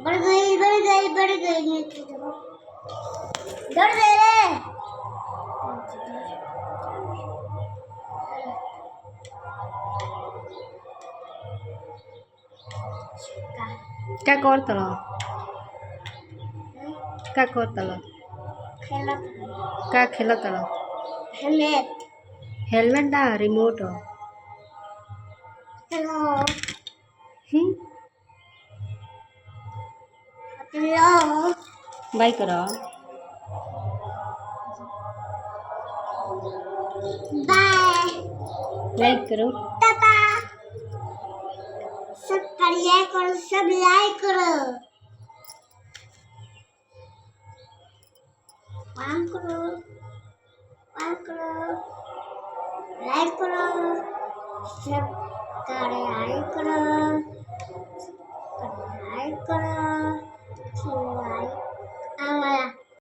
बढ़ गई नीचे देखो डर गए रे क्या करतल क्या करतल क्या खेलतल हेलमेट हेलमेट ना रिमोट हेलो हम्म हेलो बाय करो बाय लाइक करो टाटा सब्सक्राइब करो सब लाइक करो काम करो लाइक करो सब्सक्राइब करो